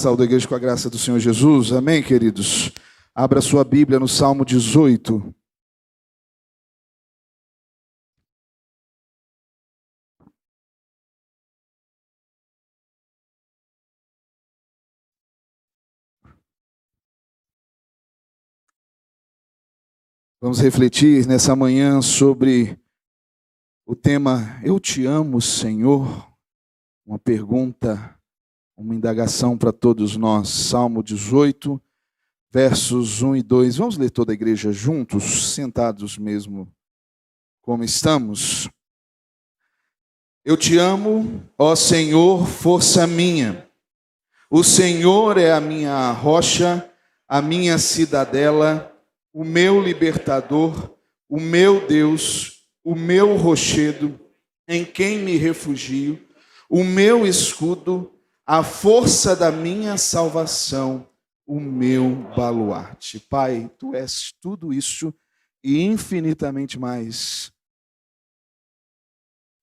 Saúde a igreja com a graça do Senhor Jesus. Amém, queridos? Abra sua Bíblia no Salmo 18. Vamos refletir nessa manhã sobre o tema Eu te amo, Senhor. Uma pergunta, uma indagação para todos nós. Salmo 18, versos 1 e 2. Vamos ler toda a igreja juntos, sentados mesmo como estamos. Eu te amo, ó Senhor, força minha. O Senhor é a minha rocha, a minha cidadela, o meu libertador, o meu Deus, o meu rochedo, em quem me refugio, o meu escudo, a força da minha salvação, o meu baluarte. Pai, Tu és tudo isso e infinitamente mais.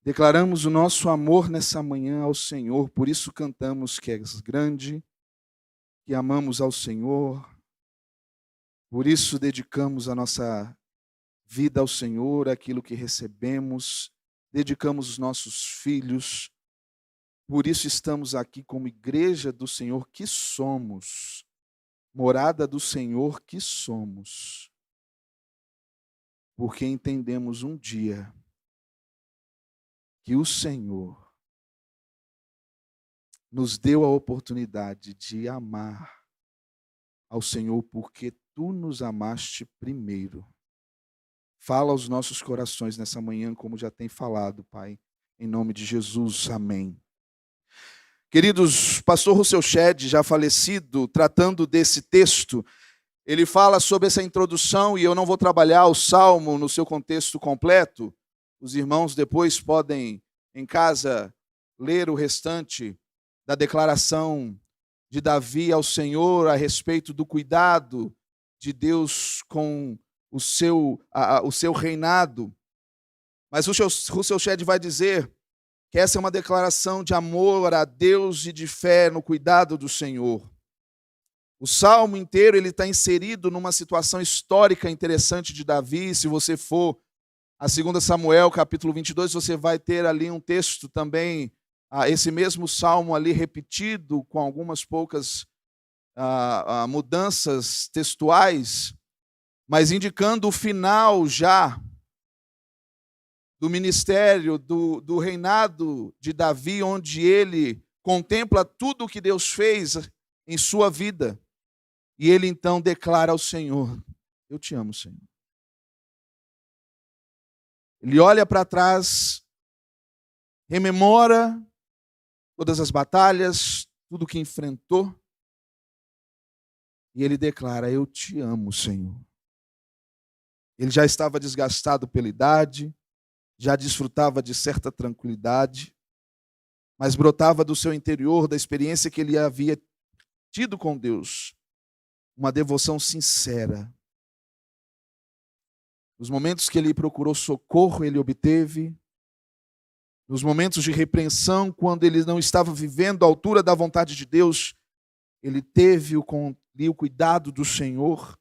Declaramos o nosso amor nessa manhã ao Senhor, por isso cantamos que és grande, que amamos ao Senhor, por isso dedicamos a nossa vida ao Senhor, aquilo que recebemos, dedicamos os nossos filhos, por isso estamos aqui como igreja do Senhor que somos, morada do Senhor que somos, porque entendemos um dia que o Senhor nos deu a oportunidade de amar ao Senhor, porque Tu nos amaste primeiro. Fala aos nossos corações nessa manhã, como já tem falado, Pai, em nome de Jesus, amém. Queridos, pastor Rousseau Shedd, já falecido, tratando desse texto, ele fala sobre essa introdução, e eu não vou trabalhar o Salmo no seu contexto completo. Os irmãos depois podem, em casa, ler o restante da declaração de Davi ao Senhor a respeito do cuidado de Deus com o seu reinado. Mas Rousseau Shedd vai dizer que essa é uma declaração de amor a Deus e de fé no cuidado do Senhor. O salmo inteiro ele está inserido numa situação histórica interessante de Davi. Se você for a 2 Samuel, capítulo 22, você vai ter ali um texto também, esse mesmo salmo ali repetido, com algumas poucas mudanças textuais, mas indicando o final já do ministério, do reinado de Davi, onde ele contempla tudo o que Deus fez em sua vida. E ele então declara ao Senhor: Eu te amo, Senhor. Ele olha para trás, rememora todas as batalhas, tudo que enfrentou, e ele declara: Eu te amo, Senhor. Ele já estava desgastado pela idade, já desfrutava de certa tranquilidade, mas brotava do seu interior, da experiência que ele havia tido com Deus, uma devoção sincera. Nos momentos que ele procurou socorro, ele obteve. Nos momentos de repreensão, quando ele não estava vivendo à altura da vontade de Deus, ele teve o cuidado do Senhor.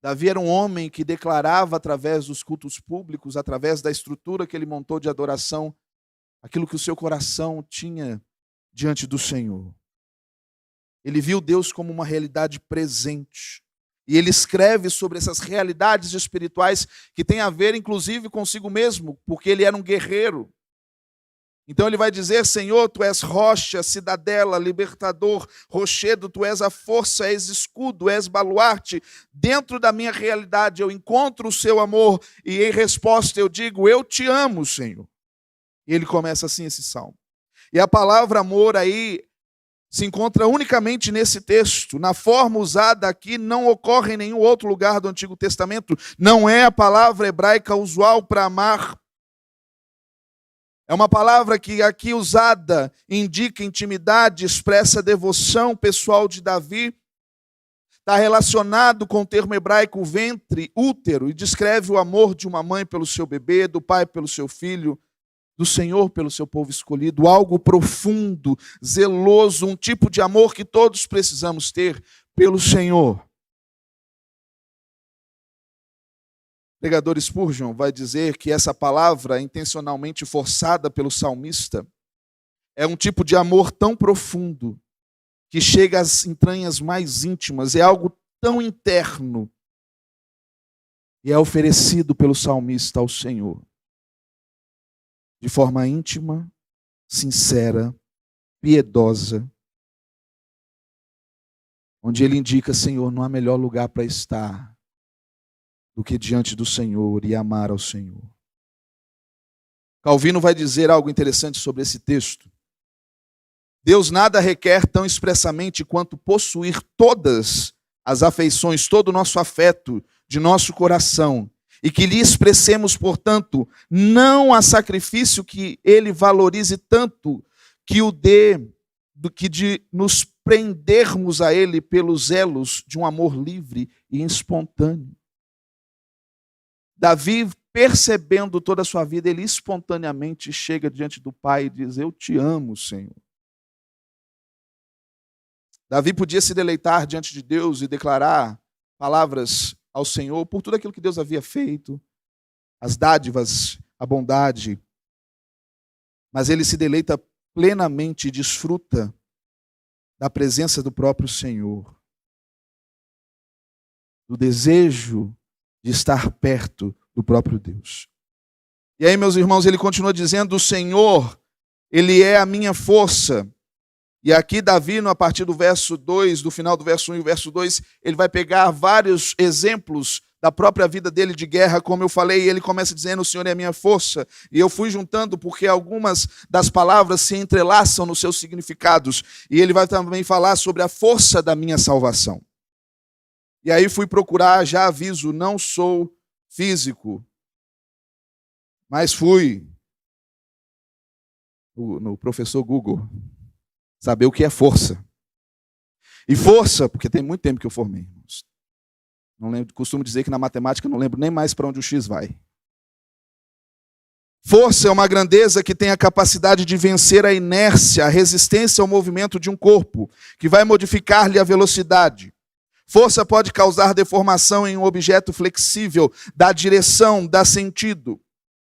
Davi era um homem que declarava através dos cultos públicos, através da estrutura que ele montou de adoração, aquilo que o seu coração tinha diante do Senhor. Ele viu Deus como uma realidade presente. E ele escreve sobre essas realidades espirituais que têm a ver, inclusive, consigo mesmo, porque ele era um guerreiro. Então ele vai dizer: Senhor, Tu és rocha, cidadela, libertador, rochedo, Tu és a força, és escudo, és baluarte. Dentro da minha realidade eu encontro o Seu amor e em resposta eu digo: Eu te amo, Senhor. E ele começa assim esse salmo. E a palavra amor aí se encontra unicamente nesse texto. Na forma usada aqui, não ocorre em nenhum outro lugar do Antigo Testamento. Não é a palavra hebraica usual para amar. É uma palavra que aqui usada indica intimidade, expressa devoção pessoal de Davi. Está relacionado com o termo hebraico ventre, útero, e descreve o amor de uma mãe pelo seu bebê, do pai pelo seu filho. do Senhor pelo seu povo escolhido, algo profundo, zeloso, um tipo de amor que todos precisamos ter pelo Senhor. O pregador Spurgeon vai dizer que essa palavra, intencionalmente forçada pelo salmista, é um tipo de amor tão profundo que chega às entranhas mais íntimas, é algo tão interno e é oferecido pelo salmista ao Senhor, de forma íntima, sincera, piedosa, onde ele indica: Senhor, não há melhor lugar para estar do que diante do Senhor e amar ao Senhor. Calvino vai dizer algo interessante sobre esse texto. Deus nada requer tão expressamente quanto possuir todas as afeições, todo o nosso afeto de nosso coração, e que lhe expressemos, portanto, não a sacrifício que ele valorize tanto, que o dê, do que de nos prendermos a ele pelos elos de um amor livre e espontâneo. Davi, percebendo toda a sua vida, ele espontaneamente chega diante do Pai e diz: eu te amo, Senhor. Davi podia se deleitar diante de Deus e declarar palavras ao Senhor por tudo aquilo que Deus havia feito, as dádivas, a bondade. Mas ele se deleita plenamente e desfruta da presença do próprio Senhor, do desejo de estar perto do próprio Deus. E aí, meus irmãos, ele continua dizendo: o Senhor, ele é a minha força. E aqui Davi, a partir do verso 2, do final do verso 1 e o verso 2, ele vai pegar vários exemplos da própria vida dele de guerra, como eu falei, e ele começa dizendo: o Senhor é a minha força. E eu fui juntando porque algumas das palavras se entrelaçam nos seus significados. E ele vai também falar sobre a força da minha salvação. E aí fui procurar, já aviso, não sou físico, mas fui no professor Google saber o que é força. E força, porque tem muito tempo que eu formei, irmãos. Não lembro, costumo dizer que na matemática não lembro nem mais para onde o X vai. Força é uma grandeza que tem a capacidade de vencer a inércia, a resistência ao movimento de um corpo, que vai modificar-lhe a velocidade. Força pode causar deformação em um objeto flexível, dá direção, dá sentido.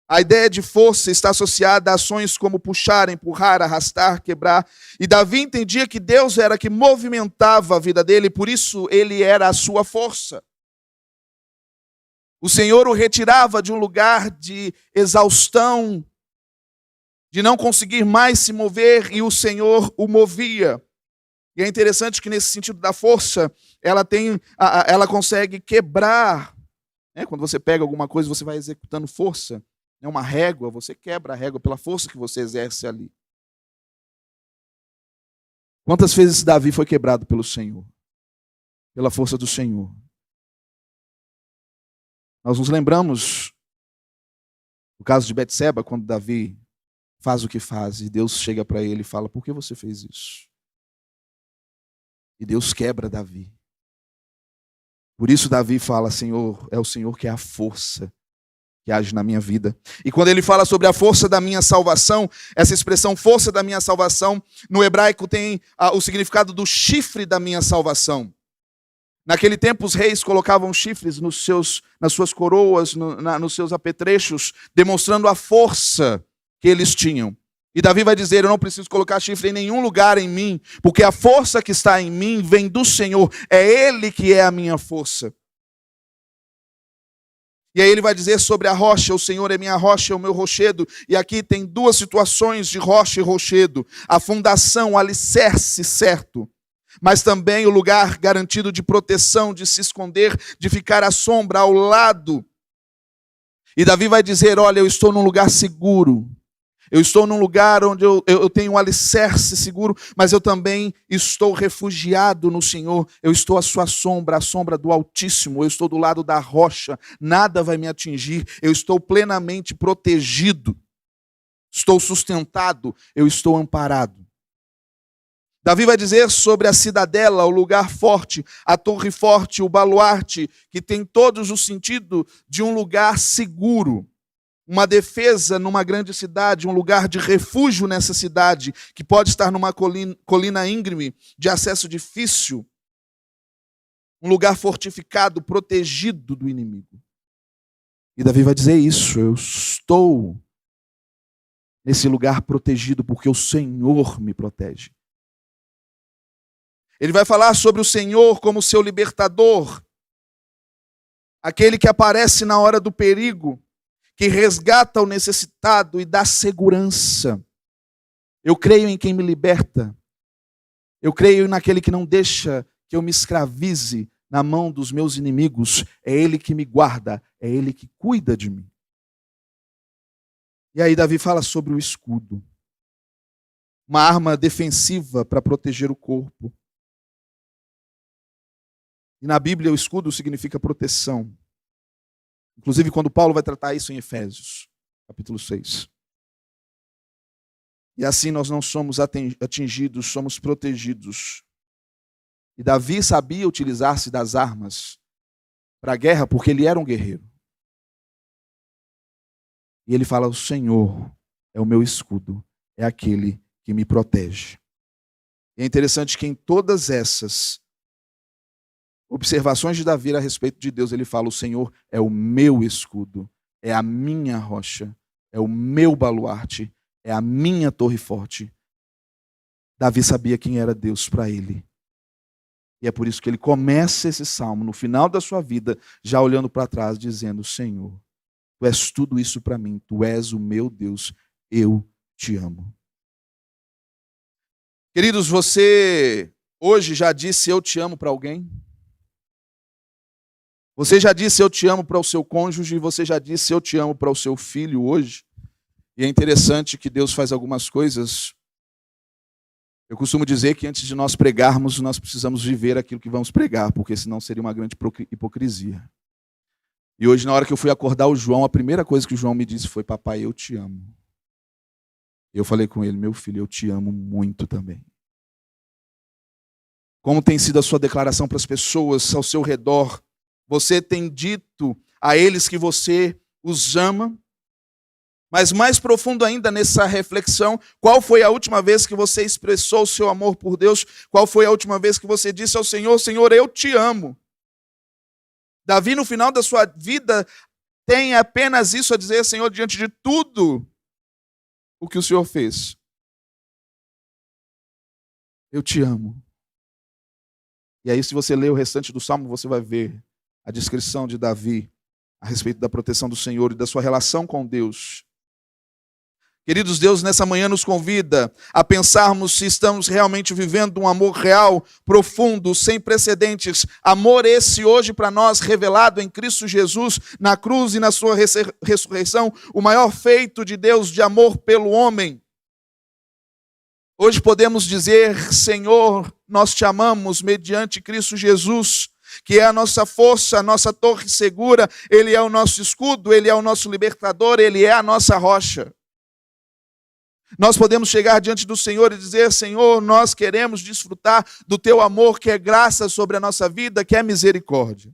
A ideia de força está associada a ações como puxar, empurrar, arrastar, quebrar. E Davi entendia que Deus era que movimentava a vida dele, por isso ele era a sua força. O Senhor o retirava de um lugar de exaustão, de não conseguir mais se mover, e o Senhor o movia. E é interessante que nesse sentido da força, ela consegue quebrar. Quando você pega alguma coisa, você vai executando força. Uma régua, você quebra a régua pela força que você exerce ali. Quantas vezes Davi foi quebrado pelo Senhor? Pela força do Senhor. Nós nos lembramos do caso de Betseba, quando Davi faz o que faz, e Deus chega para ele e fala: por que você fez isso? E Deus quebra Davi. Por isso Davi fala: Senhor, é o Senhor que é a força que age na minha vida. E quando ele fala sobre a força da minha salvação, essa expressão força da minha salvação, no hebraico tem o significado do chifre da minha salvação. Naquele tempo os reis colocavam chifres nas suas coroas, nos seus apetrechos, demonstrando a força que eles tinham. E Davi vai dizer: eu não preciso colocar chifre em nenhum lugar em mim, porque a força que está em mim vem do Senhor, é Ele que é a minha força. E aí ele vai dizer sobre a rocha: o Senhor é minha rocha, é o meu rochedo. E aqui tem duas situações de rocha e rochedo: a fundação, o alicerce certo, mas também o lugar garantido de proteção, de se esconder, de ficar à sombra, ao lado. E Davi vai dizer: olha, eu estou num lugar seguro. Eu estou num lugar onde eu tenho um alicerce seguro, mas eu também estou refugiado no Senhor. Eu estou à sua sombra, à sombra do Altíssimo. Eu estou do lado da rocha, nada vai me atingir. Eu estou plenamente protegido. Estou sustentado, eu estou amparado. Davi vai dizer sobre a cidadela, o lugar forte, a torre forte, o baluarte, que tem todos o sentido de um lugar seguro. uma defesa numa grande cidade, um lugar de refúgio nessa cidade, que pode estar numa colina íngreme, de acesso difícil, um lugar fortificado, protegido do inimigo. E Davi vai dizer isso: eu estou nesse lugar protegido porque o Senhor me protege. Ele vai falar sobre o Senhor como seu libertador, aquele que aparece na hora do perigo, que resgata o necessitado e dá segurança. Eu creio em quem me liberta. Eu creio naquele que não deixa que eu me escravize na mão dos meus inimigos. É Ele que me guarda, é Ele que cuida de mim. E aí Davi fala sobre o escudo. Uma arma defensiva para proteger o corpo. E na Bíblia o escudo significa proteção. Inclusive quando Paulo vai tratar isso em Efésios, capítulo 6. E assim nós não somos atingidos, somos protegidos. E Davi sabia utilizar-se das armas para a guerra porque ele era um guerreiro. E ele fala: o Senhor é o meu escudo, é aquele que me protege. E é interessante que em todas essas observações de Davi a respeito de Deus, ele fala: o Senhor é o meu escudo, é a minha rocha, é o meu baluarte, é a minha torre forte. Davi sabia quem era Deus para ele. E é por isso que ele começa esse salmo, no final da sua vida, já olhando para trás, dizendo: Senhor, Tu és tudo isso para mim, Tu és o meu Deus, eu te amo. Queridos, você hoje já disse eu te amo para alguém? Você já disse eu te amo para o seu cônjuge, você já disse eu te amo para o seu filho hoje? E é interessante que Deus faz algumas coisas. Eu costumo dizer que antes de nós pregarmos, nós precisamos viver aquilo que vamos pregar, porque senão seria uma grande hipocrisia. E hoje, na hora que eu fui acordar o João, a primeira coisa que o João me disse foi: papai, eu te amo. Eu falei com ele: meu filho, eu te amo muito também. Como tem sido a sua declaração para as pessoas ao seu redor? Você tem dito a eles que você os ama? Mas mais profundo ainda nessa reflexão, qual foi a última vez que você expressou o seu amor por Deus? Qual foi a última vez que você disse ao Senhor: Senhor, eu te amo? Davi, no final da sua vida, tem apenas isso a dizer: Senhor, diante de tudo o que o Senhor fez, eu te amo. E aí, se você ler o restante do Salmo, você vai ver a descrição de Davi a respeito da proteção do Senhor e da sua relação com Deus. Queridos, Deus nessa manhã nos convida a pensarmos se estamos realmente vivendo um amor real, profundo, sem precedentes. Amor esse hoje para nós revelado em Cristo Jesus, na cruz e na sua ressurreição, o maior feito de Deus de amor pelo homem. Hoje podemos dizer: Senhor, nós te amamos mediante Cristo Jesus, que é a nossa força, a nossa torre segura. Ele é o nosso escudo, Ele é o nosso libertador, Ele é a nossa rocha. Nós podemos chegar diante do Senhor e dizer: Senhor, nós queremos desfrutar do Teu amor, que é graça sobre a nossa vida, que é misericórdia.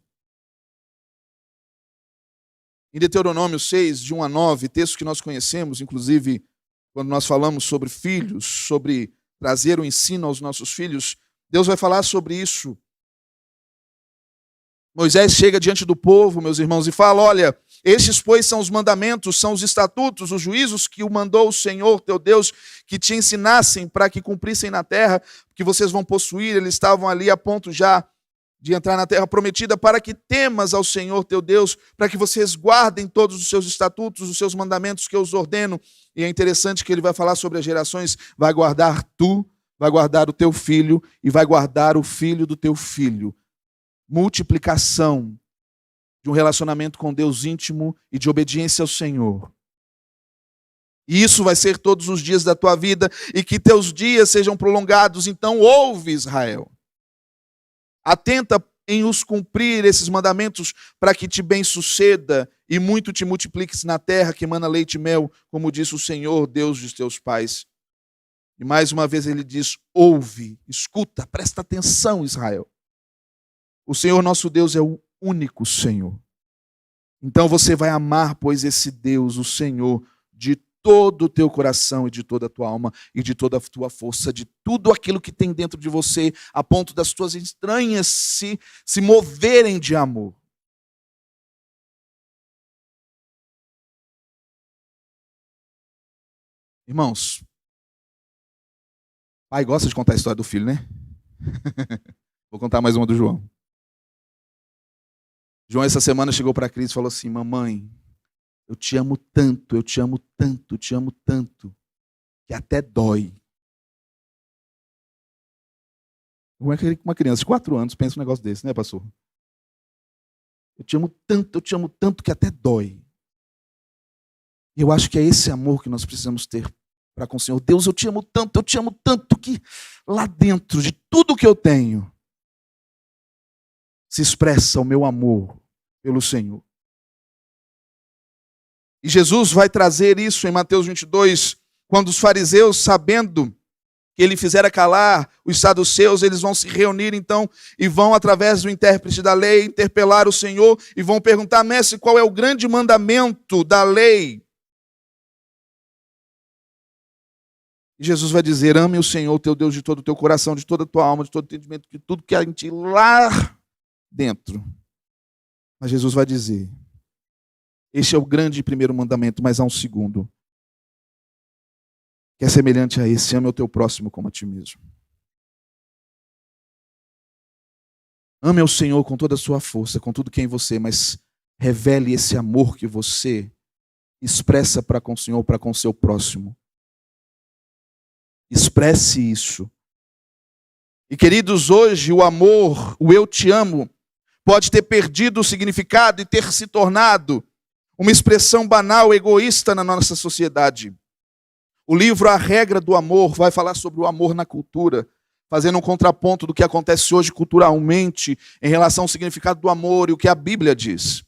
Em Deuteronômio 6, de 1 a 9, texto que nós conhecemos, inclusive, quando nós falamos sobre filhos, sobre trazer o ensino aos nossos filhos, Deus vai falar sobre isso. Moisés chega diante do povo, meus irmãos, e fala: olha, estes, pois, são os mandamentos, são os estatutos, os juízos que o mandou o Senhor, teu Deus, que te ensinassem para que cumprissem na terra, que vocês vão possuir. Eles estavam ali a ponto já de entrar na terra prometida, para que temas ao Senhor, teu Deus, para que vocês guardem todos os seus estatutos, os seus mandamentos que eu os ordeno. E é interessante que ele vai falar sobre as gerações: vai guardar tu, vai guardar o teu filho e vai guardar o filho do teu filho. Multiplicação de um relacionamento com Deus íntimo e de obediência ao Senhor. E isso vai ser todos os dias da tua vida, e que teus dias sejam prolongados. Então ouve, Israel. Atenta em os cumprir esses mandamentos, para que te bem suceda e muito te multipliques na terra que emana leite e mel, como disse o Senhor, Deus de teus pais. E mais uma vez ele diz: ouve, escuta, presta atenção, Israel. O Senhor nosso Deus é o único Senhor. Então você vai amar, pois, esse Deus, o Senhor, de todo o teu coração e de toda a tua alma e de toda a tua força, de tudo aquilo que tem dentro de você, a ponto das tuas entranhas se moverem de amor. Irmãos, pai gosta de contar a história do filho, né? Vou contar mais uma do João. João, essa semana, chegou para a Cris e falou assim: mamãe, eu te amo tanto, eu te amo tanto, te amo tanto, que até dói. Como é que uma criança de 4 anos pensa um negócio desse, né, pastor? Eu te amo tanto que até dói. E eu acho que é esse amor que nós precisamos ter para com o Senhor. Deus, eu te amo tanto que lá dentro de tudo que eu tenho se expressa o meu amor pelo Senhor. E Jesus vai trazer isso em Mateus 22, quando os fariseus, sabendo que ele fizera calar os saduceus, eles vão se reunir então e vão, através do intérprete da lei, interpelar o Senhor e vão perguntar: mestre, qual é o grande mandamento da lei? E Jesus vai dizer: ame o Senhor teu Deus de todo o teu coração, de toda a tua alma, de todo o entendimento, de tudo que há em ti lá dentro. Mas Jesus vai dizer: este é o grande e primeiro mandamento, mas há um segundo, que é semelhante a esse: ame o teu próximo como a ti mesmo. Ame ao Senhor com toda a sua força, com tudo que é em você, mas revele esse amor que você expressa para com o Senhor, para com o seu próximo. Expresse isso. E queridos, hoje o amor, o eu te amo, pode ter perdido o significado e ter se tornado uma expressão banal, egoísta na nossa sociedade. O livro A Regra do Amor vai falar sobre o amor na cultura, fazendo um contraponto do que acontece hoje culturalmente em relação ao significado do amor e o que a Bíblia diz.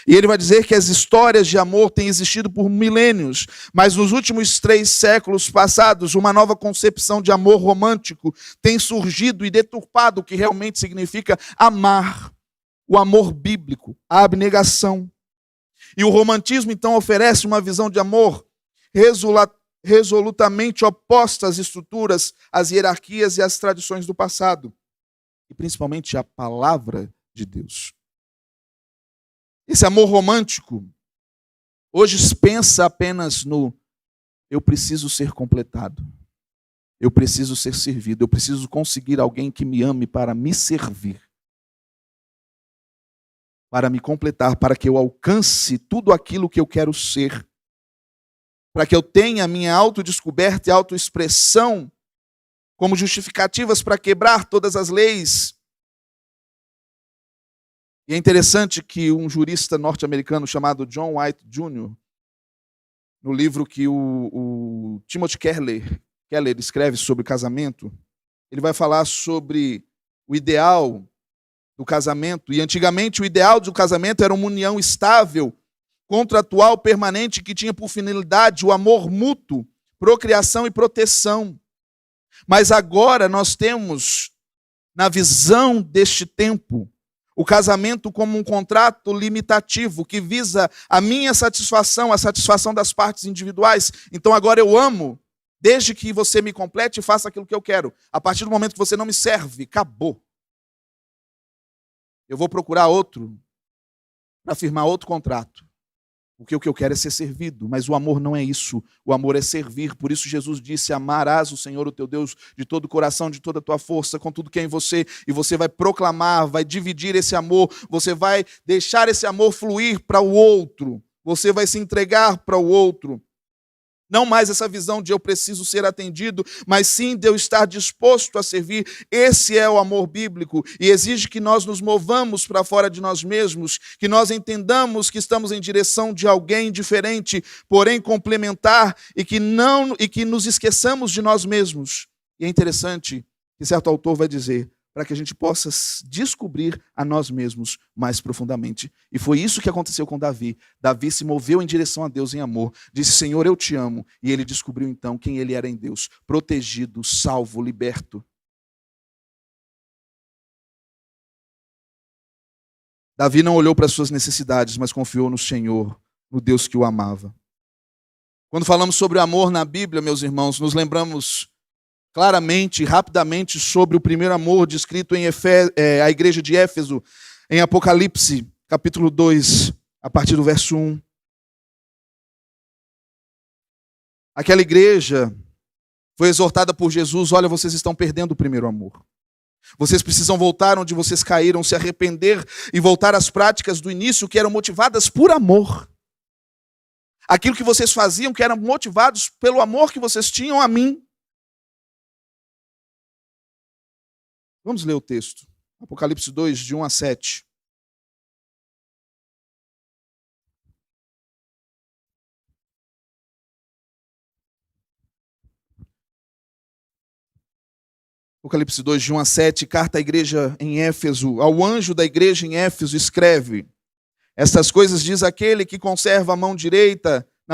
E ele vai dizer que as histórias de amor têm existido por milênios, mas nos últimos 3 séculos passados, uma nova concepção de amor romântico tem surgido e deturpado o que realmente significa amar. O amor bíblico, a abnegação. E o romantismo, então, oferece uma visão de amor resolutamente oposta às estruturas, às hierarquias e às tradições do passado. E principalmente à palavra de Deus. Esse amor romântico hoje pensa apenas no: eu preciso ser completado, eu preciso ser servido, eu preciso conseguir alguém que me ame para me servir, para me completar, para que eu alcance tudo aquilo que eu quero ser, para que eu tenha a minha autodescoberta e autoexpressão como justificativas para quebrar todas as leis. E é interessante que um jurista norte-americano chamado John White Jr., no livro que o Timothy Keller escreve sobre casamento, ele vai falar sobre o ideal do casamento. E antigamente o ideal do casamento era uma união estável, contratual, permanente, que tinha por finalidade o amor mútuo, procriação e proteção. Mas agora nós temos, na visão deste tempo, o casamento como um contrato limitativo que visa a minha satisfação, a satisfação das partes individuais. Então agora eu amo, desde que você me complete e faça aquilo que eu quero. A partir do momento que você não me serve, acabou. Eu vou procurar outro para firmar outro contrato. Porque o que eu quero é ser servido, mas o amor não é isso. O amor é servir. Por isso Jesus disse: amarás o Senhor, o teu Deus, de todo o coração, de toda a tua força, com tudo que é em você. E você vai proclamar, vai dividir esse amor. Você vai deixar esse amor fluir para o outro. Você vai se entregar para o outro. Não mais essa visão de eu preciso ser atendido, mas sim de eu estar disposto a servir. Esse é o amor bíblico e exige que nós nos movamos para fora de nós mesmos, que nós entendamos que estamos em direção de alguém diferente, porém complementar, e que nos esqueçamos de nós mesmos. E é interessante que certo autor vai dizer: para que a gente possa descobrir a nós mesmos mais profundamente. E foi isso que aconteceu com Davi. Davi se moveu em direção a Deus em amor, disse: Senhor, eu te amo. E ele descobriu então quem ele era em Deus, protegido, salvo, liberto. Davi não olhou para as suas necessidades, mas confiou no Senhor, no Deus que o amava. Quando falamos sobre o amor na Bíblia, meus irmãos, nos lembramos claramente, rapidamente, sobre o primeiro amor descrito em a igreja de Éfeso, em Apocalipse, capítulo 2, a partir do verso 1. Aquela igreja foi exortada por Jesus: olha, vocês estão perdendo o primeiro amor. Vocês precisam voltar onde vocês caíram, se arrepender e voltar às práticas do início que eram motivadas por amor. Aquilo que vocês faziam que eram motivados pelo amor que vocês tinham a mim. Vamos ler o texto. Apocalipse 2, de 1 a 7. Apocalipse 2, de 1 a 7, carta à igreja em Éfeso. Ao anjo da igreja em Éfeso escreve: estas coisas diz aquele que conserva na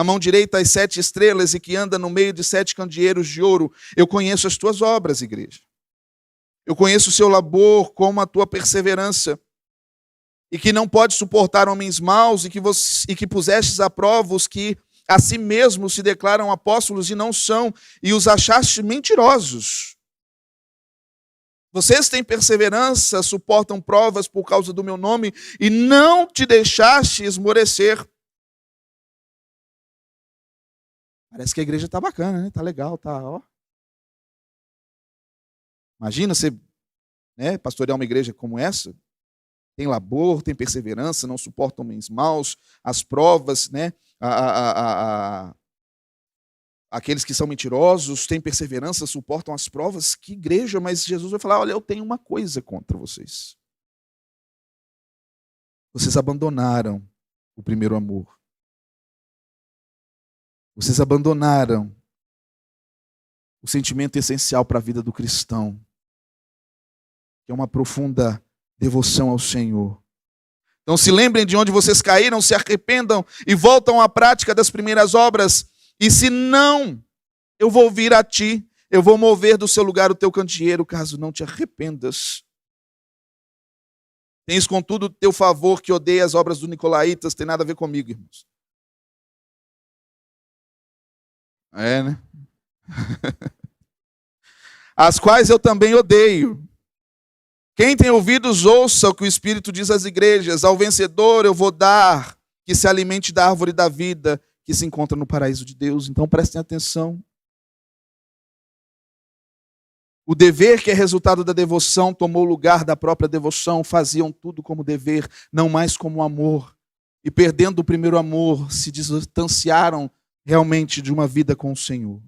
mão direita as 7 estrelas e que anda no meio de 7 candeeiros de ouro. Eu conheço as tuas obras, igreja. Eu conheço o seu labor, como a tua perseverança, e que não pode suportar homens maus, e que pusestes à prova os que a si mesmos se declaram apóstolos e não são, e os achaste mentirosos. Vocês têm perseverança, suportam provas por causa do meu nome e não te deixaste esmorecer. Parece que a igreja está bacana, né? Está legal, tá, ó. Imagina você, né, pastorear uma igreja como essa. Tem labor, tem perseverança, não suportam homens maus, as provas, né? Aqueles que são mentirosos, têm perseverança, suportam as provas. Que igreja, mas Jesus vai falar: olha, eu tenho uma coisa contra vocês. Vocês abandonaram o primeiro amor. Vocês abandonaram o sentimento essencial para a vida do cristão, que é uma profunda devoção ao Senhor. Então se lembrem de onde vocês caíram, se arrependam e voltam à prática das primeiras obras. E se não, eu vou vir a ti, eu vou mover do seu lugar o teu candeeiro, caso não te arrependas. Tens, contudo, teu favor que odeia as obras dos nicolaítas, tem nada a ver comigo, irmãos. É, né? As quais eu também odeio. Quem tem ouvidos, ouça o que o Espírito diz às igrejas. Ao vencedor eu vou dar que se alimente da árvore da vida, que se encontra no paraíso de Deus. Então prestem atenção. O dever que é resultado da devoção tomou lugar da própria devoção. Faziam tudo como dever, não mais como amor. E perdendo o primeiro amor, se distanciaram realmente de uma vida com o Senhor.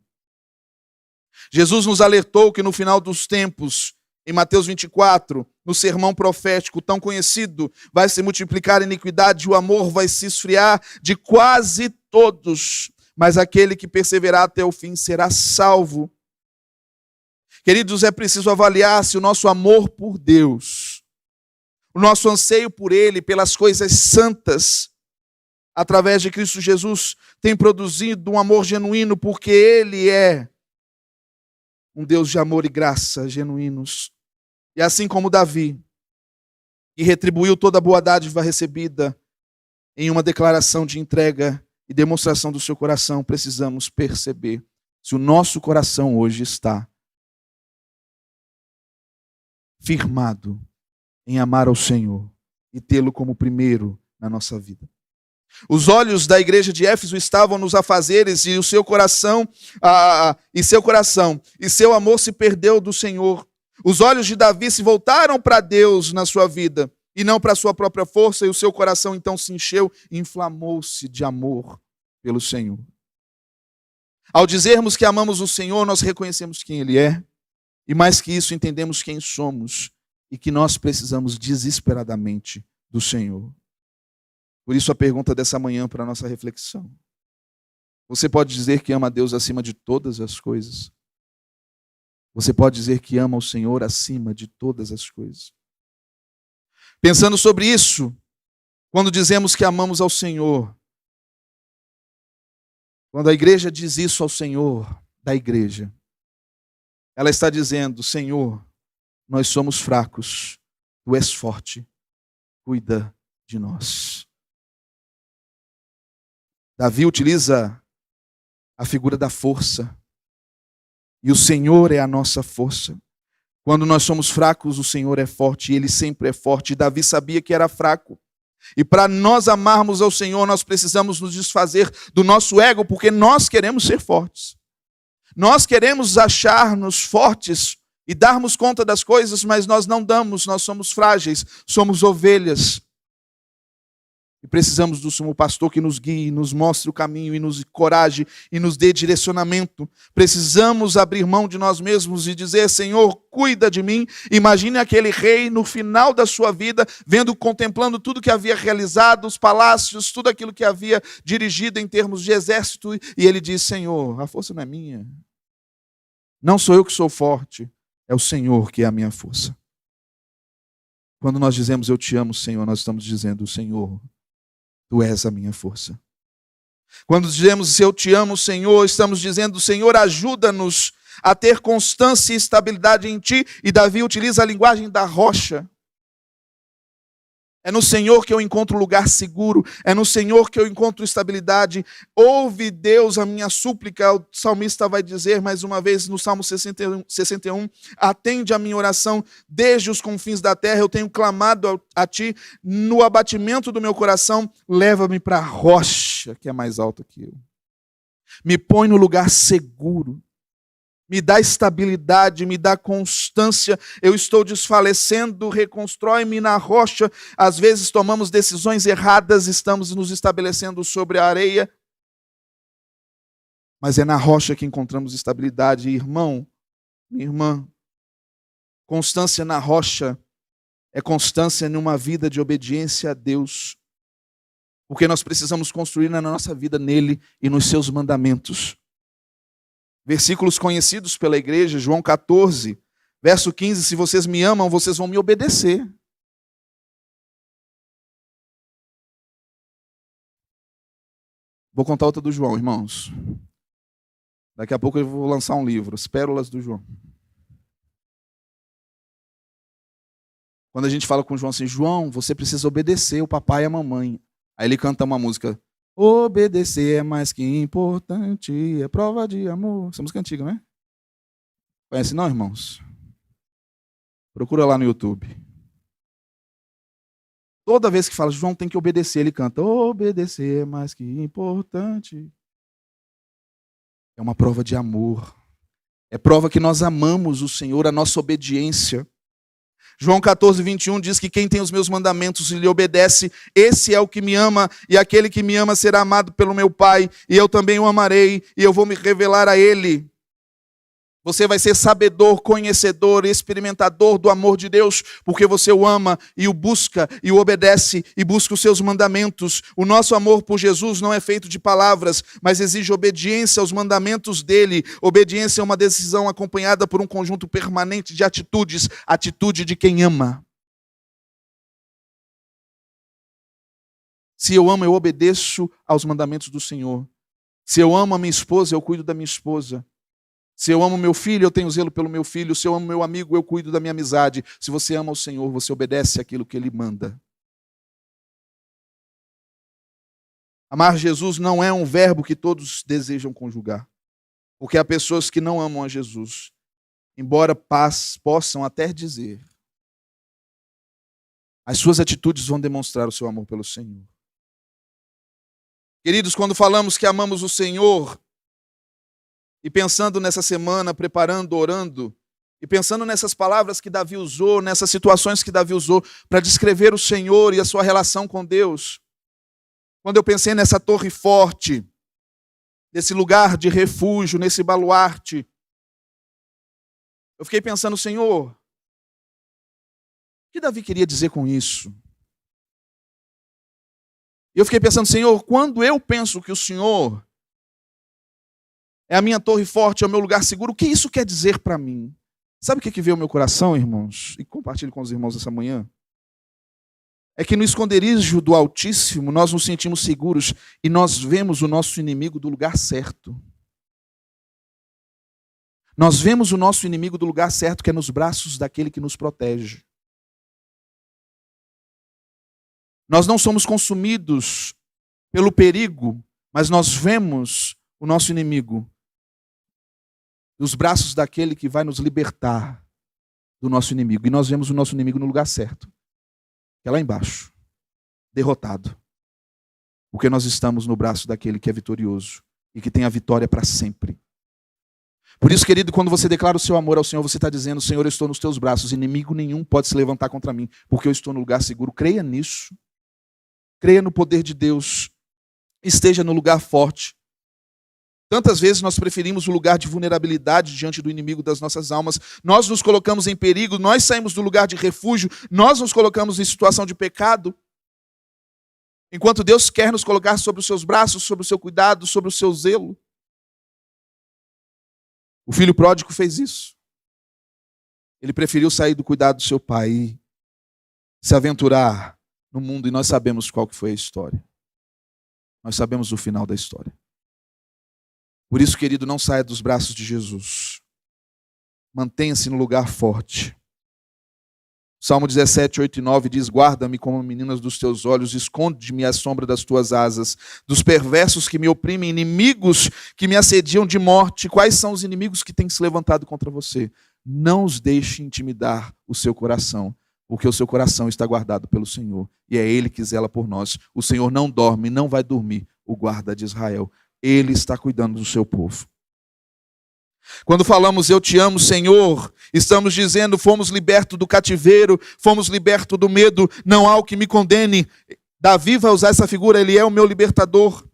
Jesus nos alertou que no final dos tempos, em Mateus 24, no sermão profético tão conhecido, vai se multiplicar a iniquidade e o amor vai se esfriar de quase todos, mas aquele que perseverar até o fim será salvo. Queridos, é preciso avaliar se o nosso amor por Deus, o nosso anseio por Ele, pelas coisas santas, através de Cristo Jesus, tem produzido um amor genuíno, porque Ele é um Deus de amor e graça genuínos. E assim como Davi, que retribuiu toda a boa dádiva recebida em uma declaração de entrega e demonstração do seu coração, precisamos perceber se o nosso coração hoje está firmado em amar ao Senhor e tê-lo como primeiro na nossa vida. Os olhos da igreja de Éfeso estavam nos afazeres e seu coração e seu amor se perdeu do Senhor. Os olhos de Davi se voltaram para Deus na sua vida e não para a sua própria força, e o seu coração então se encheu e inflamou-se de amor pelo Senhor. Ao dizermos que amamos o Senhor, nós reconhecemos quem Ele é, e mais que isso, entendemos quem somos e que nós precisamos desesperadamente do Senhor. Por isso a pergunta dessa manhã para a nossa reflexão: você pode dizer que ama a Deus acima de todas as coisas? Você pode dizer que ama o Senhor acima de todas as coisas? Pensando sobre isso, quando dizemos que amamos ao Senhor, quando a igreja diz isso ao Senhor da igreja, ela está dizendo: Senhor, nós somos fracos, Tu és forte, cuida de nós. Davi utiliza a figura da força. E o Senhor é a nossa força. Quando nós somos fracos, o Senhor é forte, e Ele sempre é forte. E Davi sabia que era fraco. E para nós amarmos ao Senhor, nós precisamos nos desfazer do nosso ego, porque nós queremos ser fortes. Nós queremos achar-nos fortes e darmos conta das coisas, mas nós não damos, nós somos frágeis, somos ovelhas. E precisamos do sumo pastor que nos guie, nos mostre o caminho e nos encoraje e nos dê direcionamento. Precisamos abrir mão de nós mesmos e dizer: Senhor, cuida de mim. Imagine aquele rei no final da sua vida, contemplando tudo que havia realizado, os palácios, tudo aquilo que havia dirigido em termos de exército. E ele diz: Senhor, a força não é minha. Não sou eu que sou forte, é o Senhor que é a minha força. Quando nós dizemos eu te amo, Senhor, nós estamos dizendo: Senhor, Tu és a minha força. Quando dizemos eu te amo, Senhor, estamos dizendo: Senhor, ajuda-nos a ter constância e estabilidade em Ti. E Davi utiliza a linguagem da rocha. É no Senhor que eu encontro lugar seguro. É no Senhor que eu encontro estabilidade. Ouve, Deus, a minha súplica. O salmista vai dizer mais uma vez no Salmo 61, atende a minha oração desde os confins da terra. Eu tenho clamado a Ti no abatimento do meu coração. Leva-me para a rocha que é mais alta que eu. Me põe no lugar seguro. Me dá estabilidade, me dá constância. Eu estou desfalecendo, reconstrói-me na rocha. Às vezes tomamos decisões erradas, estamos nos estabelecendo sobre a areia. Mas é na rocha que encontramos estabilidade. Irmão, minha irmã, constância na rocha é constância numa vida de obediência a Deus. Porque nós precisamos construir na nossa vida nele e nos seus mandamentos. Versículos conhecidos pela igreja, João 14, verso 15, se vocês me amam, vocês vão me obedecer. Vou contar outra do João, irmãos. Daqui a pouco eu vou lançar um livro, As Pérolas do João. Quando a gente fala com o João assim: João, você precisa obedecer o papai e a mamãe. Aí ele canta uma música: obedecer é mais que importante, é prova de amor. Essa música é antiga, né? Conhece não, irmãos? Procura lá no YouTube. Toda vez que fala João tem que obedecer, ele canta: obedecer é mais que importante. É uma prova de amor. É prova que nós amamos o Senhor, a nossa obediência. João 14, 21 diz que quem tem os meus mandamentos e lhe obedece, esse é o que me ama, e aquele que me ama será amado pelo meu Pai, e eu também o amarei, e eu vou me revelar a ele. Você vai ser sabedor, conhecedor, experimentador do amor de Deus, porque você o ama e o busca e o obedece e busca os seus mandamentos. O nosso amor por Jesus não é feito de palavras, mas exige obediência aos mandamentos dele. Obediência é uma decisão acompanhada por um conjunto permanente de atitudes, atitude de quem ama. Se eu amo, eu obedeço aos mandamentos do Senhor. Se eu amo a minha esposa, eu cuido da minha esposa. Se eu amo meu filho, eu tenho zelo pelo meu filho. Se eu amo meu amigo, eu cuido da minha amizade. Se você ama o Senhor, você obedece àquilo que Ele manda. Amar Jesus não é um verbo que todos desejam conjugar. Porque há pessoas que não amam a Jesus, embora possam até dizer. As suas atitudes vão demonstrar o seu amor pelo Senhor. Queridos, quando falamos que amamos o Senhor, e pensando nessa semana, preparando, orando, e pensando nessas palavras que Davi usou, nessas situações que Davi usou para descrever o Senhor e a sua relação com Deus. Quando eu pensei nessa torre forte, nesse lugar de refúgio, nesse baluarte, eu fiquei pensando: Senhor, o que Davi queria dizer com isso? E eu fiquei pensando: Senhor, quando eu penso que o Senhor é a minha torre forte, é o meu lugar seguro, o que isso quer dizer para mim? Sabe o que veio ao meu coração, irmãos? E compartilho com os irmãos essa manhã. É que no esconderijo do Altíssimo nós nos sentimos seguros e nós vemos o nosso inimigo do lugar certo. Nós vemos o nosso inimigo do lugar certo, que é nos braços daquele que nos protege. Nós não somos consumidos pelo perigo, mas nós vemos o nosso inimigo nos braços daquele que vai nos libertar do nosso inimigo. E nós vemos o nosso inimigo no lugar certo, que é lá embaixo, derrotado. Porque nós estamos no braço daquele que é vitorioso e que tem a vitória para sempre. Por isso, querido, quando você declara o seu amor ao Senhor, você está dizendo: Senhor, eu estou nos teus braços, inimigo nenhum pode se levantar contra mim, porque eu estou no lugar seguro. Creia nisso. Creia no poder de Deus. Esteja no lugar forte. Tantas vezes nós preferimos o lugar de vulnerabilidade diante do inimigo das nossas almas. Nós nos colocamos em perigo, nós saímos do lugar de refúgio, nós nos colocamos em situação de pecado. Enquanto Deus quer nos colocar sobre os seus braços, sobre o seu cuidado, sobre o seu zelo. O filho pródigo fez isso. Ele preferiu sair do cuidado do seu pai e se aventurar no mundo, e nós sabemos qual que foi a história. Nós sabemos o final da história. Por isso, querido, não saia dos braços de Jesus. Mantenha-se no lugar forte. Salmo 17, 8 e 9 diz: guarda-me como meninas dos teus olhos, esconde-me à sombra das tuas asas, dos perversos que me oprimem, inimigos que me assediam de morte. Quais são os inimigos que têm se levantado contra você? Não os deixe intimidar o seu coração, porque o seu coração está guardado pelo Senhor, e é Ele que zela por nós. O Senhor não dorme, não vai dormir, o guarda de Israel. Ele está cuidando do seu povo. Quando falamos eu te amo, Senhor, estamos dizendo: fomos libertos do cativeiro, fomos libertos do medo, não há o que me condene. Davi vai usar essa figura, ele é o meu libertador.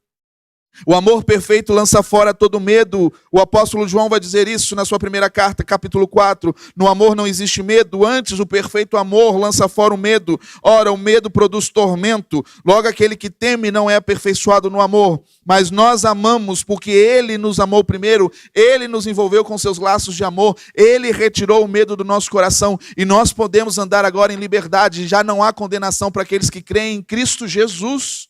O amor perfeito lança fora todo medo. O apóstolo João vai dizer isso na sua primeira carta, capítulo 4. No amor não existe medo, antes o perfeito amor lança fora o medo. Ora, o medo produz tormento. Logo, aquele que teme não é aperfeiçoado no amor. Mas nós amamos porque Ele nos amou primeiro. Ele nos envolveu com seus laços de amor. Ele retirou o medo do nosso coração. E nós podemos andar agora em liberdade. Já não há condenação para aqueles que creem em Cristo Jesus.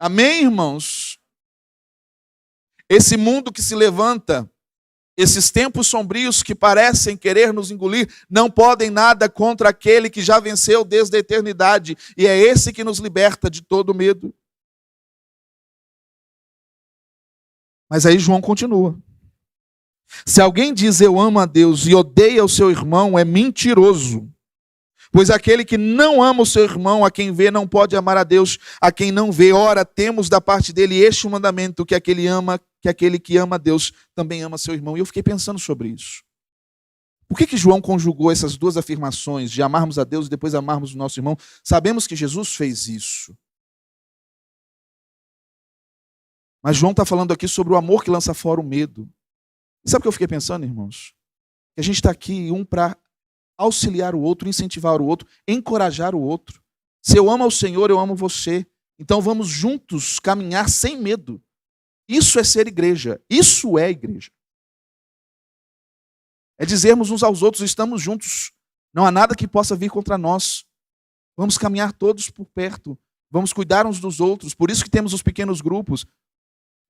Amém, irmãos? Esse mundo que se levanta, esses tempos sombrios que parecem querer nos engolir, não podem nada contra aquele que já venceu desde a eternidade. E é esse que nos liberta de todo medo. Mas aí João continua. Se alguém diz eu amo a Deus e odeia o seu irmão, é mentiroso. Pois aquele que não ama o seu irmão, a quem vê, não pode amar a Deus, a quem não vê. Ora, temos da parte dele este mandamento, que aquele que ama a Deus também ama seu irmão. E eu fiquei pensando sobre isso. Por que João conjugou essas duas afirmações, de amarmos a Deus e depois amarmos o nosso irmão? Sabemos que Jesus fez isso. Mas João está falando aqui sobre o amor que lança fora o medo. E sabe o que eu fiquei pensando, irmãos? Que a gente está aqui, um para auxiliar o outro, incentivar o outro, encorajar o outro. Se eu amo ao Senhor, eu amo você. Então vamos juntos caminhar sem medo. Isso é ser igreja. Isso é igreja. É dizermos uns aos outros: estamos juntos. Não há nada que possa vir contra nós. Vamos caminhar todos por perto. Vamos cuidar uns dos outros. Por isso que temos os pequenos grupos.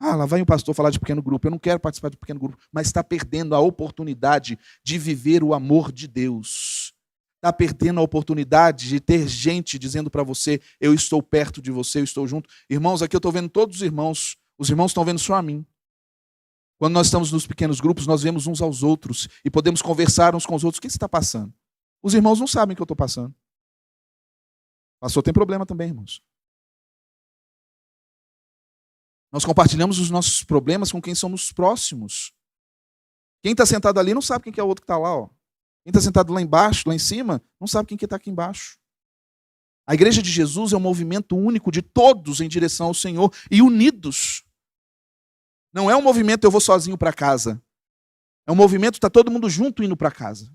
Ah, lá vai o pastor falar de pequeno grupo. Eu não quero participar de pequeno grupo, mas está perdendo a oportunidade de viver o amor de Deus. Está perdendo a oportunidade de ter gente dizendo para você: eu estou perto de você, eu estou junto. Irmãos, aqui eu estou vendo todos os irmãos estão vendo só a mim. Quando nós estamos nos pequenos grupos, nós vemos uns aos outros e podemos conversar uns com os outros. O que você está passando? Os irmãos não sabem o que eu estou passando. Passou, tem problema também, irmãos. Nós compartilhamos os nossos problemas com quem somos próximos. Quem está sentado ali não sabe quem que é o outro que está lá. Ó. Quem está sentado lá embaixo, lá em cima, não sabe quem que está aqui embaixo. A igreja de Jesus é um movimento único de todos em direção ao Senhor e unidos. Não é um movimento eu vou sozinho para casa. É um movimento está todo mundo junto indo para casa.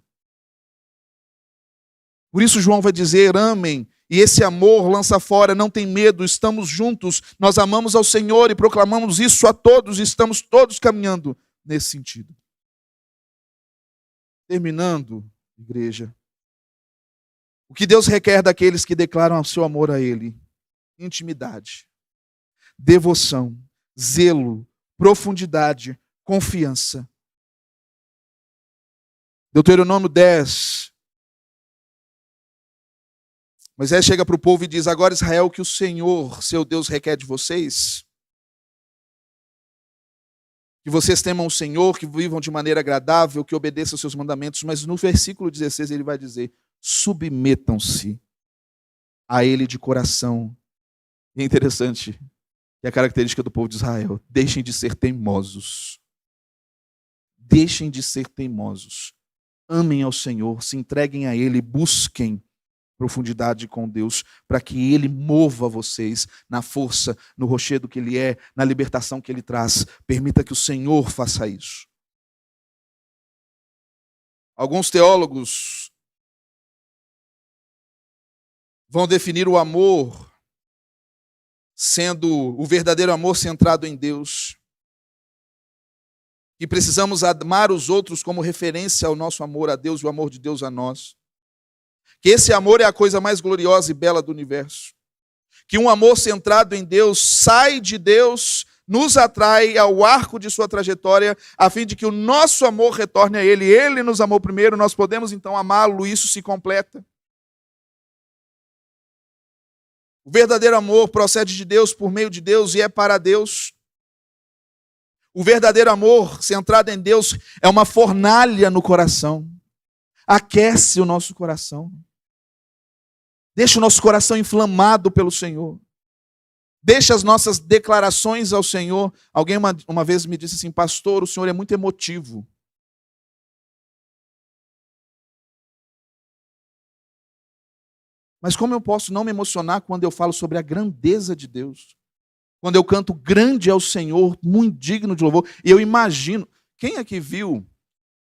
Por isso João vai dizer: amem. E esse amor lança fora, não tem medo, estamos juntos, nós amamos ao Senhor e proclamamos isso a todos, e estamos todos caminhando nesse sentido. Terminando, igreja, o que Deus requer daqueles que declaram o seu amor a Ele? Intimidade, devoção, zelo, profundidade, confiança. Deuteronômio 10, Moisés chega para o povo e diz: agora, Israel, o que o Senhor, seu Deus, requer de vocês? Que vocês temam o Senhor, que vivam de maneira agradável, que obedeçam aos seus mandamentos. Mas no versículo 16 ele vai dizer: submetam-se a ele de coração. E é interessante que a característica do povo de Israel: deixem de ser teimosos. Deixem de ser teimosos. Amem ao Senhor, se entreguem a Ele, busquem profundidade com Deus, para que Ele mova vocês na força, no rochedo que Ele é, na libertação que Ele traz. Permita que o Senhor faça isso. Alguns teólogos vão definir o amor sendo o verdadeiro amor centrado em Deus. Que precisamos amar os outros como referência ao nosso amor a Deus e o amor de Deus a nós. Que esse amor é a coisa mais gloriosa e bela do universo. Que um amor centrado em Deus sai de Deus, nos atrai ao arco de sua trajetória, a fim de que o nosso amor retorne a Ele. Ele nos amou primeiro, nós podemos então amá-lo, isso se completa. O verdadeiro amor procede de Deus, por meio de Deus e é para Deus. O verdadeiro amor centrado em Deus é uma fornalha no coração. Aquece o nosso coração. Deixa o nosso coração inflamado pelo Senhor. Deixa as nossas declarações ao Senhor. Alguém uma vez me disse assim: pastor, o Senhor é muito emotivo. Mas como eu posso não me emocionar quando eu falo sobre a grandeza de Deus? Quando eu canto grande é o Senhor, muito digno de louvor. E eu imagino, quem aqui viu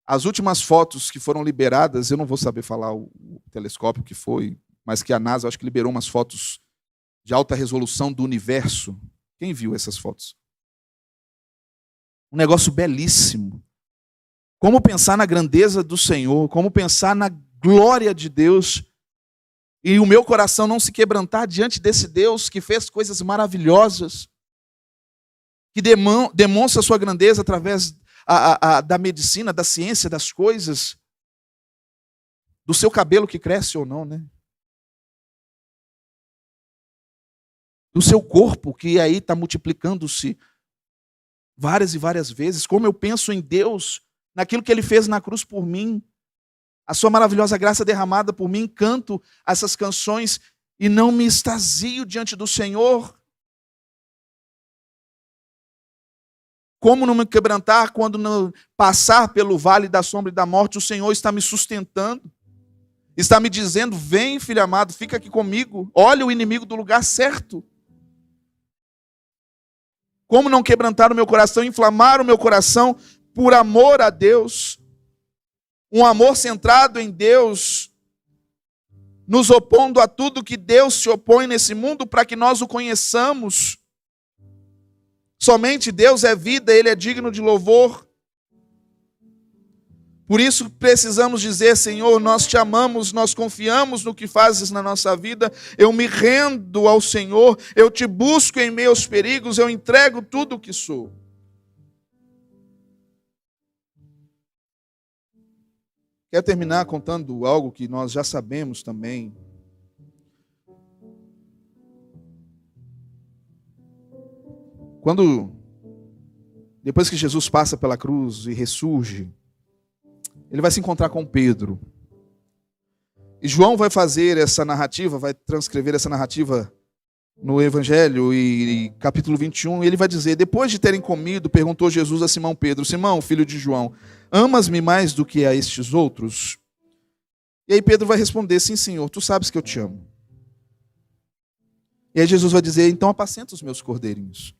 as últimas fotos que foram liberadas, eu não vou saber falar o telescópio que foi, mas que a NASA, eu acho que liberou umas fotos de alta resolução do universo. Quem viu essas fotos? Um negócio belíssimo. Como pensar na grandeza do Senhor, como pensar na glória de Deus, e o meu coração não se quebrantar diante desse Deus que fez coisas maravilhosas, que demonstra a sua grandeza através da medicina, da ciência, das coisas, do seu cabelo que cresce ou não, né? Do seu corpo que aí está multiplicando-se várias e várias vezes. Como eu penso em Deus, naquilo que Ele fez na cruz por mim, a sua maravilhosa graça derramada por mim, canto essas canções e não me extasio diante do Senhor. Como não me quebrantar quando passar pelo vale da sombra e da morte, o Senhor está me sustentando, está me dizendo: vem, filho amado, fica aqui comigo, olha o inimigo do lugar certo. Como não quebrantar o meu coração, inflamar o meu coração por amor a Deus, um amor centrado em Deus, nos opondo a tudo que Deus se opõe nesse mundo para que nós o conheçamos. Somente Deus é vida, Ele é digno de louvor. Por isso precisamos dizer: Senhor, nós te amamos, nós confiamos no que fazes na nossa vida, eu me rendo ao Senhor, eu te busco em meus perigos, eu entrego tudo o que sou. Quero terminar contando algo que nós já sabemos também. Depois que Jesus passa pela cruz e ressurge, ele vai se encontrar com Pedro. E João vai fazer essa narrativa, vai transcrever essa narrativa no Evangelho, e capítulo 21, e ele vai dizer: depois de terem comido, perguntou Jesus a Simão Pedro: Simão, filho de João, amas-me mais do que a estes outros? E aí Pedro vai responder: sim, Senhor, tu sabes que eu te amo. E aí Jesus vai dizer: então apacenta os meus cordeirinhos.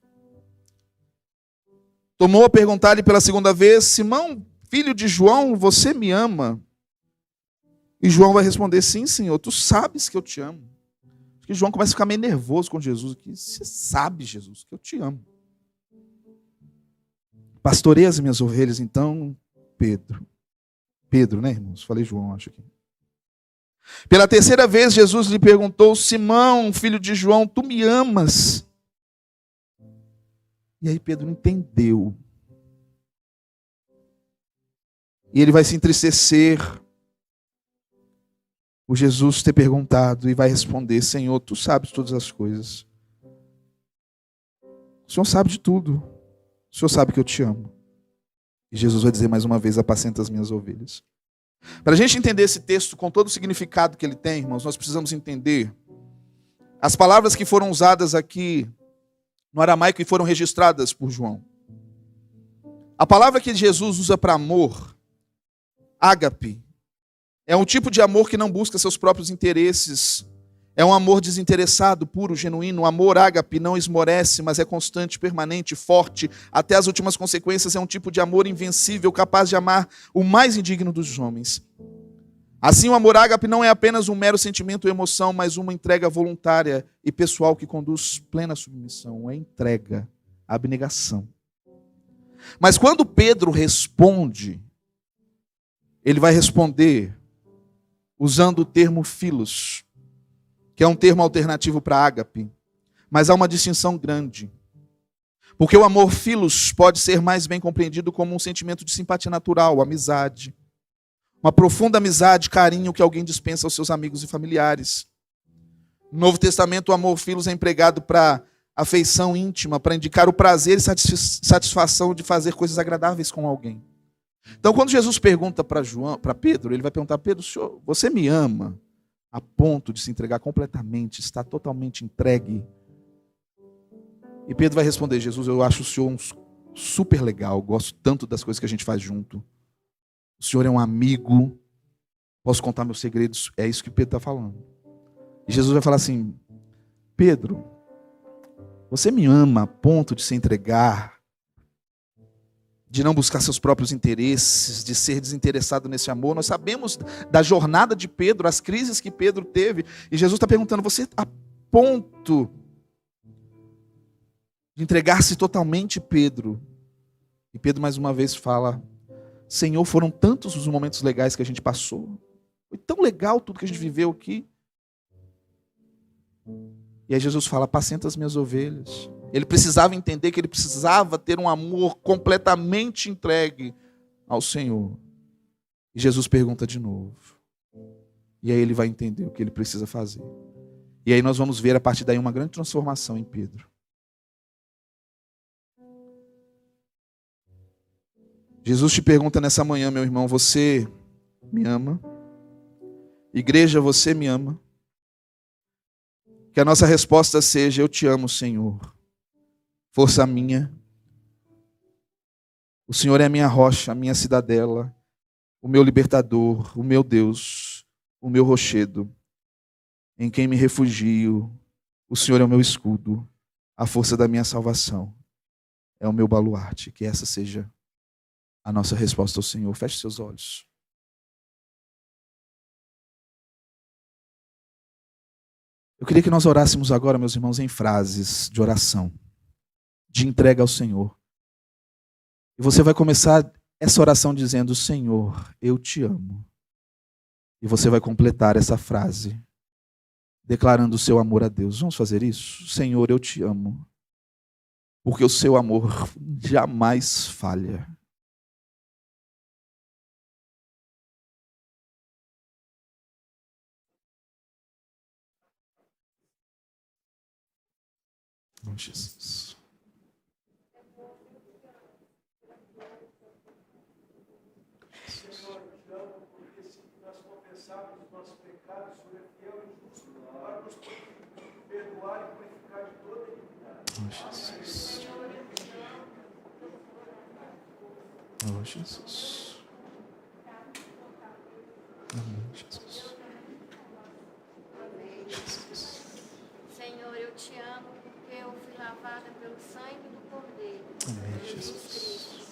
Tomou a perguntar-lhe pela segunda vez: Simão, filho de João, você me ama? E João vai responder: sim, Senhor, tu sabes que eu te amo. Porque João começa a ficar meio nervoso com Jesus aqui. Você sabe, Jesus, que eu te amo. Pastorei as minhas ovelhas, então, Pedro. Pedro, né, irmãos? Falei João, acho que. Pela terceira vez, Jesus lhe perguntou: Simão, filho de João, tu me amas? E aí Pedro entendeu. E ele vai se entristecer, por Jesus ter perguntado e vai responder: Senhor, tu sabes todas as coisas. O Senhor sabe de tudo. O Senhor sabe que eu te amo. E Jesus vai dizer mais uma vez: apacenta as minhas ovelhas. Para a gente entender esse texto com todo o significado que ele tem, irmãos, nós precisamos entender as palavras que foram usadas aqui no aramaico e foram registradas por João. A palavra que Jesus usa para amor, ágape, é um tipo de amor que não busca seus próprios interesses. É um amor desinteressado, puro, genuíno. O amor ágape não esmorece, mas é constante, permanente, forte, até as últimas consequências. É um tipo de amor invencível, capaz de amar o mais indigno dos homens. Assim, o amor ágape não é apenas um mero sentimento ou emoção, mas uma entrega voluntária e pessoal que conduz plena submissão. É entrega, abnegação. Mas quando Pedro responde, ele vai responder usando o termo philos, que é um termo alternativo para ágape, mas há uma distinção grande. Porque o amor philos pode ser mais bem compreendido como um sentimento de simpatia natural, amizade. Uma profunda amizade, carinho que alguém dispensa aos seus amigos e familiares. No Novo Testamento, o amor philos é empregado para afeição íntima, para indicar o prazer e satisfação de fazer coisas agradáveis com alguém. Então, quando Jesus pergunta para Pedro, ele vai perguntar: Pedro, senhor, você me ama a ponto de se entregar completamente, está totalmente entregue? E Pedro vai responder: Jesus, eu acho o senhor um super legal, gosto tanto das coisas que a gente faz junto. O senhor é um amigo, posso contar meus segredos. É isso que Pedro está falando. E Jesus vai falar assim: Pedro, você me ama a ponto de se entregar, de não buscar seus próprios interesses, de ser desinteressado nesse amor. Nós sabemos da jornada de Pedro, as crises que Pedro teve. E Jesus está perguntando: você a ponto de entregar-se totalmente, Pedro? E Pedro mais uma vez fala: Senhor, foram tantos os momentos legais que a gente passou. Foi tão legal tudo que a gente viveu aqui. E aí Jesus fala: apacenta as minhas ovelhas. Ele precisava entender que ele precisava ter um amor completamente entregue ao Senhor. E Jesus pergunta de novo. E aí ele vai entender o que ele precisa fazer. E aí nós vamos ver a partir daí uma grande transformação em Pedro. Jesus te pergunta nessa manhã, meu irmão: você me ama? Igreja, você me ama? Que a nossa resposta seja: eu te amo, Senhor. Força minha. O Senhor é a minha rocha, a minha cidadela, o meu libertador, o meu Deus, o meu rochedo, em quem me refugio. O Senhor é o meu escudo, a força da minha salvação. É o meu baluarte. Que essa seja a nossa resposta ao Senhor. Feche seus olhos. Eu queria que nós orássemos agora, meus irmãos, em frases de oração, de entrega ao Senhor. E você vai começar essa oração dizendo: Senhor, eu te amo. E você vai completar essa frase declarando o seu amor a Deus. Vamos fazer isso? Senhor, eu te amo, porque o seu amor jamais falha. Oh, Jesus. Oh, Jesus. Oh, Jesus. Amém, Jesus. Jesus. Senhor, eu te amo porque eu fui lavada pelo sangue do Cordeiro. Amém, Jesus Jesus. Cristo.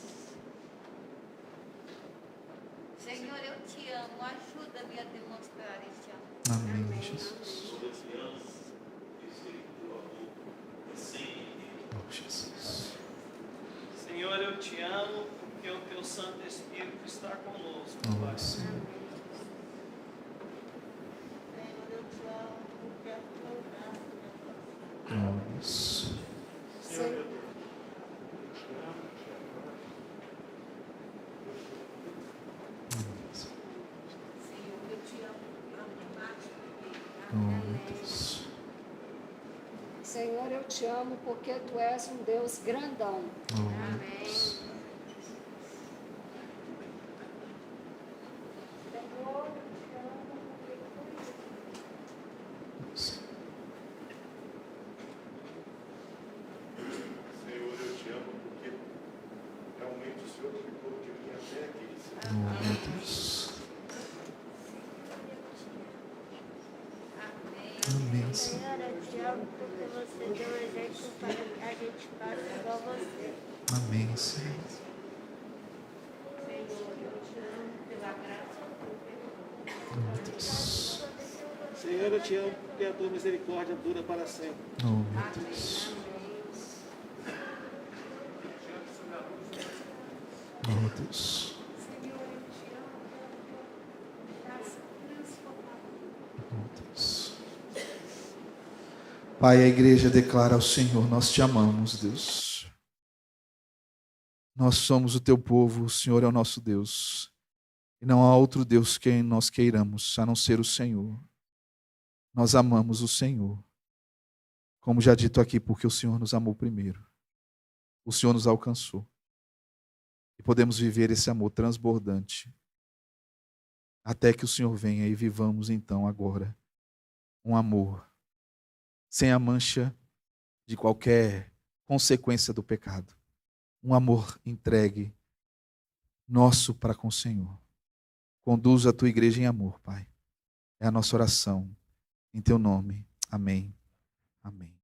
Senhor, eu te amo. Ajuda-me a demonstrar este amor. Amém, Jesus. Oh, Jesus. Senhor, eu te amo porque o teu Santo Espírito está conosco, Pai. Oh, Senhor. Senhor, eu te amo porque a tua graça me alcança. Oh, isso. Senhor, Senhor, eu te amo porque a tua Oh, meu Deus. Senhor, eu te amo porque tu és um Deus grandão. Oh, meu Deus. Senhor, eu te amo porque Senhor, eu te amo porque realmente o Senhor cuidou de mim até aqui. Oh, meu Deus. Amém, Senhor. Senhor, eu te amo porque você deu exemplo para que a gente faça igual você. Amém, Senhor. Senhor, eu te amo pela graça Oh, meu Deus. Senhor, eu te amo porque a tua misericórdia dura para sempre. Oh, meu Deus. Oh, meu Deus. Senhor, eu te amo pela graça transformadora. Oh, meu Deus. Pai, a igreja declara ao Senhor: nós te amamos, Deus. Nós somos o teu povo, o Senhor é o nosso Deus. E não há outro Deus que nós queiramos, a não ser o Senhor. Nós amamos o Senhor. Como já dito aqui, porque o Senhor nos amou primeiro. O Senhor nos alcançou. E podemos viver esse amor transbordante. Até que o Senhor venha e vivamos então agora um amor sem a mancha de qualquer consequência do pecado. Um amor entregue nosso para com o Senhor. Conduza a tua igreja em amor, Pai. É a nossa oração. Em teu nome. Amém. Amém.